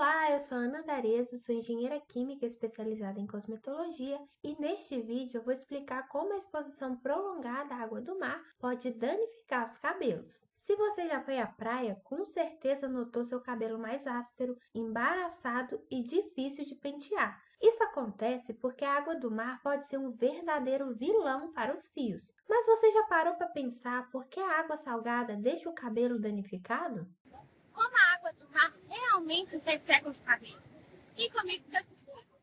Olá, eu sou a Ana D'Arezzo, sou engenheira química especializada em cosmetologia e neste vídeo eu vou explicar como a exposição prolongada à água do mar pode danificar os cabelos. Se você já foi à praia, com certeza notou seu cabelo mais áspero, embaraçado e difícil de pentear. Isso acontece porque a água do mar pode ser um verdadeiro vilão para os fios. Mas você já parou para pensar por que a água salgada deixa o cabelo danificado? Como a água do mar realmente resseca os cabelos. E comigo que eu te explico.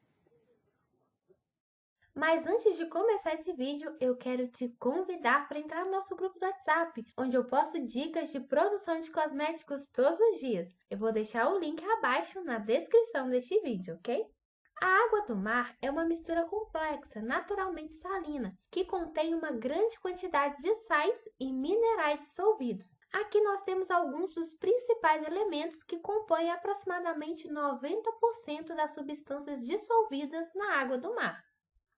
Mas antes de começar esse vídeo, eu quero te convidar para entrar no nosso grupo do WhatsApp, onde eu posto dicas de produção de cosméticos todos os dias. Eu vou deixar o link abaixo na descrição deste vídeo, ok? A água do mar é uma mistura complexa, naturalmente salina, que contém uma grande quantidade de sais e minerais dissolvidos. Aqui nós temos alguns dos principais elementos que compõem aproximadamente 90% das substâncias dissolvidas na água do mar.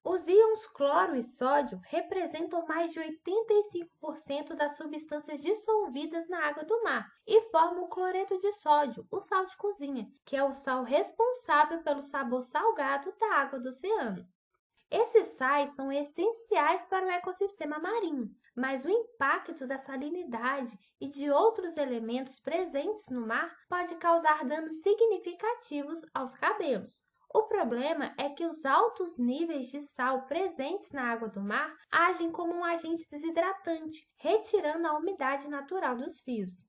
Os íons cloro e sódio representam mais de 85% das substâncias dissolvidas na água do mar e formam o cloreto de sódio, o sal de cozinha, que é o sal responsável pelo sabor salgado da água do oceano. Esses sais são essenciais para o ecossistema marinho, mas o impacto da salinidade e de outros elementos presentes no mar pode causar danos significativos aos cabelos. O problema é que os altos níveis de sal presentes na água do mar agem como um agente desidratante, retirando a umidade natural dos fios.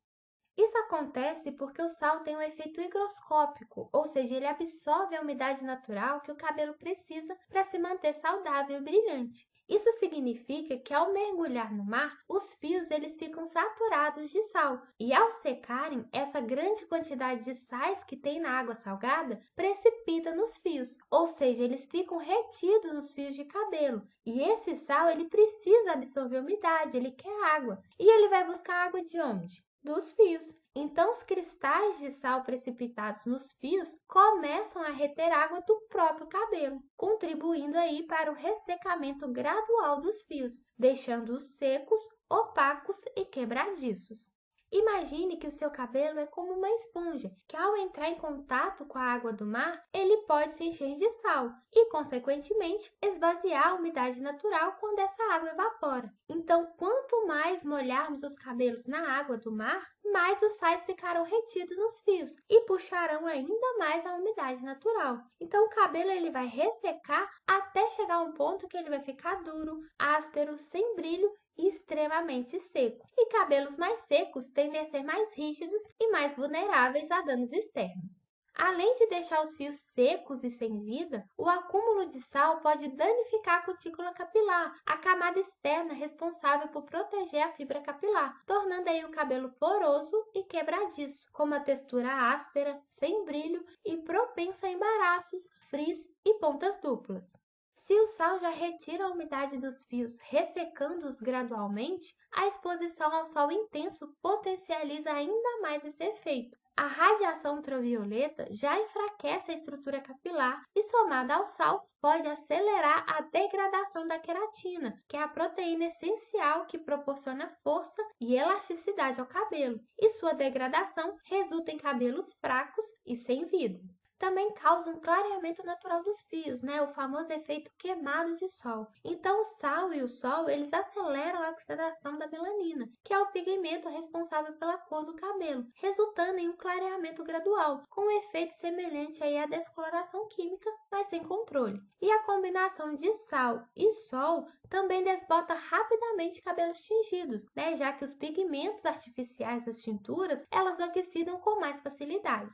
Isso acontece porque o sal tem um efeito higroscópico, ou seja, ele absorve a umidade natural que o cabelo precisa para se manter saudável e brilhante. Isso significa que ao mergulhar no mar, os fios eles ficam saturados de sal e ao secarem, essa grande quantidade de sais que tem na água salgada precipita nos fios, ou seja, eles ficam retidos nos fios de cabelo. E esse sal ele precisa absorver umidade, ele quer água. E ele vai buscar água de onde? Dos fios. Então, os cristais de sal precipitados nos fios começam a reter água do próprio cabelo, contribuindo aí para o ressecamento gradual dos fios, deixando-os secos, opacos e quebradiços. Imagine que o seu cabelo é como uma esponja, que ao entrar em contato com a água do mar, ele pode se encher de sal e, consequentemente, esvaziar a umidade natural quando essa água evapora. Então, quanto mais molharmos os cabelos na água do mar, mais os sais ficarão retidos nos fios e puxarão ainda mais a umidade natural. Então, o cabelo ele vai ressecar até chegar a um ponto que ele vai ficar duro, áspero, sem brilho e extremamente seco. E cabelos mais secos tendem a ser mais rígidos e mais vulneráveis a danos externos. Além de deixar os fios secos e sem vida, o acúmulo de sal pode danificar a cutícula capilar, a camada externa responsável por proteger a fibra capilar, tornando aí o cabelo poroso e quebradiço, com uma textura áspera, sem brilho e propensa a embaraços, frizz e pontas duplas. Se o sal já retira a umidade dos fios, ressecando-os gradualmente, a exposição ao sol intenso potencializa ainda mais esse efeito. A radiação ultravioleta já enfraquece a estrutura capilar e, somada ao sal, pode acelerar a degradação da queratina, que é a proteína essencial que proporciona força e elasticidade ao cabelo, e sua degradação resulta em cabelos fracos e sem vida. Também causa um clareamento natural dos fios, o famoso efeito queimado de sol. Então, o sal e o sol, eles aceleram a oxidação da melanina, que é o pigmento responsável pela cor do cabelo, resultando em um clareamento gradual, com um efeito semelhante aí à descoloração química, mas sem controle. E a combinação de sal e sol também desbota rapidamente cabelos tingidos, já que os pigmentos artificiais das tinturas, elas oxidam com mais facilidade.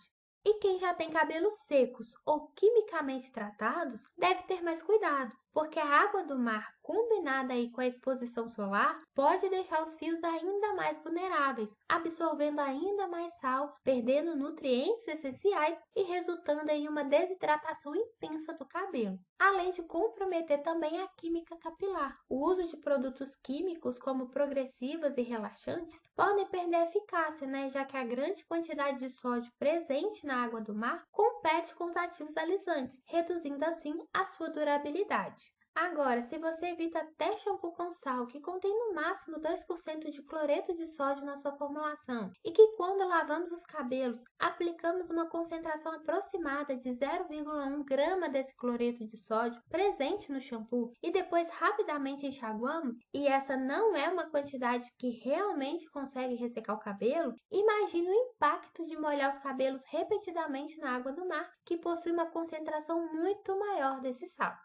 E quem já tem cabelos secos ou quimicamente tratados deve ter mais cuidado, porque a água do mar combinada aí com a exposição solar pode deixar os fios ainda mais vulneráveis, absorvendo ainda mais sal, perdendo nutrientes essenciais e resultando em uma desidratação intensa do cabelo. Além de comprometer também a química capilar. O uso de produtos químicos como progressivas e relaxantes podem perder a eficácia, já que a grande quantidade de sódio presente na água do mar compete com os ativos alisantes, reduzindo assim a sua durabilidade. Agora, se você evita até shampoo com sal, que contém no máximo 2% de cloreto de sódio na sua formulação, e que quando lavamos os cabelos, aplicamos uma concentração aproximada de 0,1 grama desse cloreto de sódio presente no shampoo e depois rapidamente enxaguamos, e essa não é uma quantidade que realmente consegue ressecar o cabelo, imagine o impacto de molhar os cabelos repetidamente na água do mar, que possui uma concentração muito maior desse sal.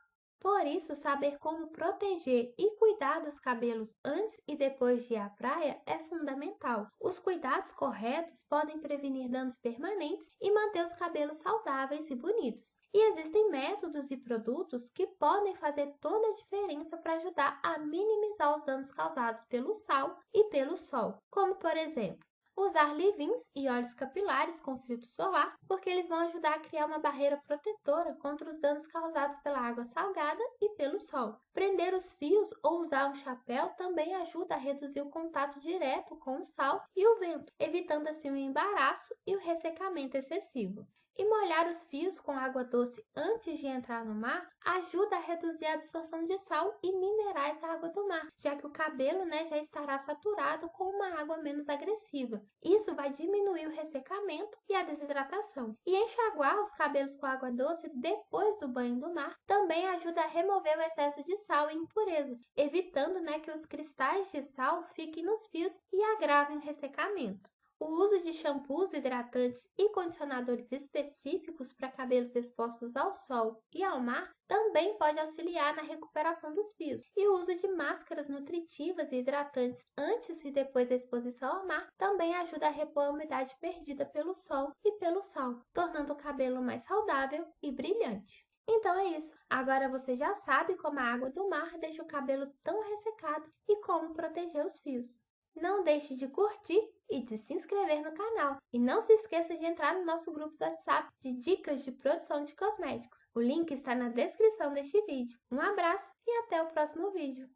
Por isso, saber como proteger e cuidar dos cabelos antes e depois de ir à praia é fundamental. Os cuidados corretos podem prevenir danos permanentes e manter os cabelos saudáveis e bonitos. E existem métodos e produtos que podem fazer toda a diferença para ajudar a minimizar os danos causados pelo sal e pelo sol, como por exemplo, usar leave-ins e óleos capilares com filtro solar, porque eles vão ajudar a criar uma barreira protetora contra os danos causados pela água salgada e pelo sol. Prender os fios ou usar um chapéu também ajuda a reduzir o contato direto com o sal e o vento, evitando assim o embaraço e o ressecamento excessivo. E molhar os fios com água doce antes de entrar no mar ajuda a reduzir a absorção de sal e minerais da água do mar, já que o cabelo já estará saturado com uma água menos agressiva. Isso vai diminuir o ressecamento e a desidratação. E enxaguar os cabelos com água doce depois do banho do mar também ajuda a remover o excesso de sal e impurezas, evitando que os cristais de sal fiquem nos fios e agravem o ressecamento. O uso de shampoos hidratantes e condicionadores específicos para cabelos expostos ao sol e ao mar também pode auxiliar na recuperação dos fios. E o uso de máscaras nutritivas e hidratantes antes e depois da exposição ao mar também ajuda a repor a umidade perdida pelo sol e pelo sal, tornando o cabelo mais saudável e brilhante. Então é isso, agora você já sabe como a água do mar deixa o cabelo tão ressecado e como proteger os fios. Não deixe de curtir e de se inscrever no canal. E não se esqueça de entrar no nosso grupo do WhatsApp de dicas de produção de cosméticos. O link está na descrição deste vídeo. Um abraço e até o próximo vídeo.